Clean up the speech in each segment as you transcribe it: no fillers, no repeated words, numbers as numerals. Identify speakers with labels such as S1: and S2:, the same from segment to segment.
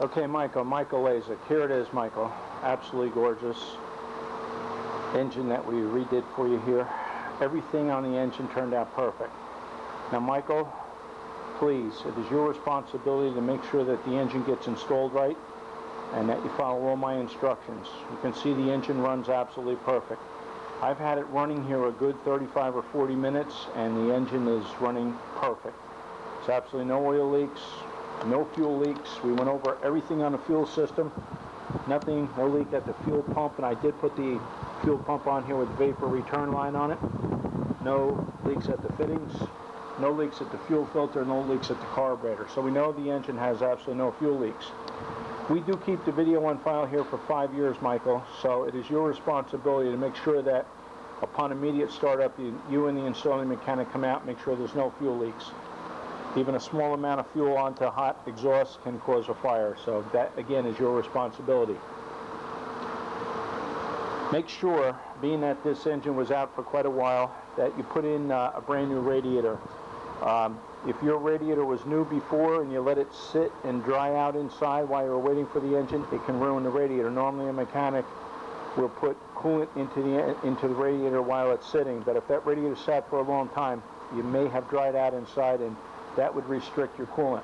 S1: Okay, Michael Lasik. Here it is, Michael. Absolutely gorgeous engine that we redid for you here. Everything on the engine turned out perfect. Now, Michael, please, it is your responsibility to make sure that the engine gets installed right and that you follow all my instructions. You can see the engine runs absolutely perfect. I've had it running here a good 35 or 40 minutes and the engine is running perfect. There's absolutely no oil leaks, no fuel leaks. We went over everything on the fuel system. Nothing, no leak at the fuel pump, and I did put the fuel pump on here with the vapor return line on it. No leaks at the fittings, no leaks at the fuel filter, no leaks at the carburetor. So we know the engine has absolutely no fuel leaks. We do keep the video on file here for 5 years, Michael, so it is your responsibility to make sure that upon immediate startup, you and the installing mechanic come out and make sure there's no fuel leaks. Even a small amount of fuel onto hot exhaust can cause a fire, so that again is your responsibility. Make sure, being that this engine was out for quite a while, that you put in a brand new radiator. If your radiator was new before and you let it sit and dry out inside while you're waiting for the engine, it can ruin the radiator. Normally a mechanic will put coolant into the radiator while it's sitting, but if that radiator sat for a long time, you may have dried out inside and that would restrict your coolant.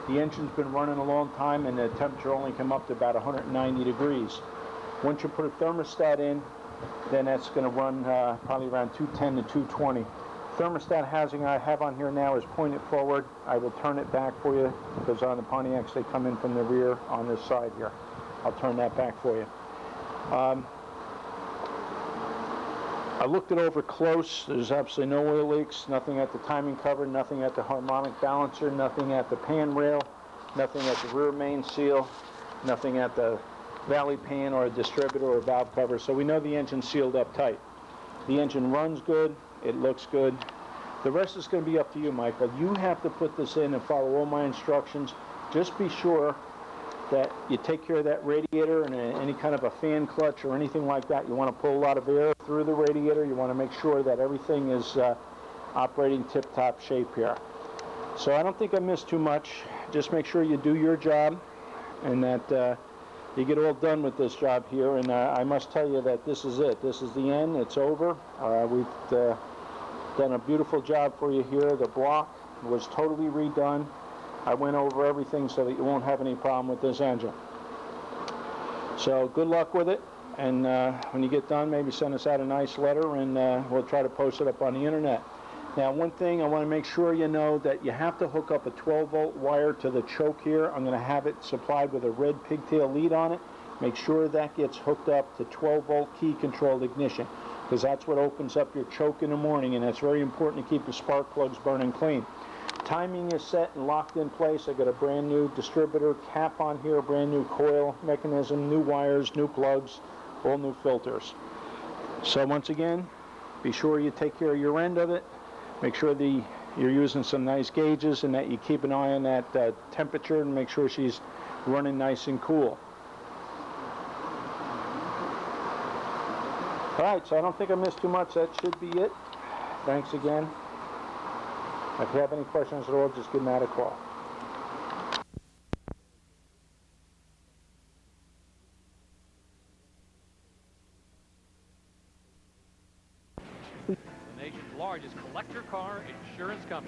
S1: The engine's been running a long time and the temperature only came up to about 190 degrees. Once you put a thermostat in, then that's going to run probably around 210 to 220. Thermostat housing I have on here now is pointed forward. I will turn it back for you because on the Pontiacs they come in from the rear on this side here. I'll turn that back for you. I looked it over close. There's absolutely no oil leaks, nothing at the timing cover, nothing at the harmonic balancer, nothing at the pan rail, nothing at the rear main seal, nothing at the valley pan or a distributor or valve cover. So we know the engine's sealed up tight. The engine runs good, it looks good. The rest is going to be up to you, Michael. You have to put this in and follow all my instructions. Just be sure that you take care of that radiator and any kind of a fan clutch or anything like that. You want to pull a lot of air through the radiator. You want to make sure that everything is operating tip-top shape here. So I don't think I missed too much. Just make sure you do your job and that you get all done with this job here. And I must tell you that this is it. This is the end. It's over. We've done a beautiful job for you here. The block was totally redone. I went over everything so that you won't have any problem with this engine. So good luck with it, and when you get done, maybe send us out a nice letter and we'll try to post it up on the internet. Now, one thing I want to make sure you know that you have to hook up a 12-volt wire to the choke here. I'm going to have it supplied with a red pigtail lead on it. Make sure that gets hooked up to 12-volt key-controlled ignition, because that's what opens up your choke in the morning, and it's very important to keep your spark plugs burning clean. Timing is set and locked in place. I got a brand new distributor cap on here, a brand new coil mechanism, new wires, new plugs, all new filters. So once again, be sure you take care of your end of it. Make sure you're using some nice gauges and that you keep an eye on that temperature and make sure she's running nice and cool. All right, so I don't think I missed too much. That should be it. Thanks again. If you have any questions at all, just give Matt a call.
S2: The nation's largest collector car insurance company.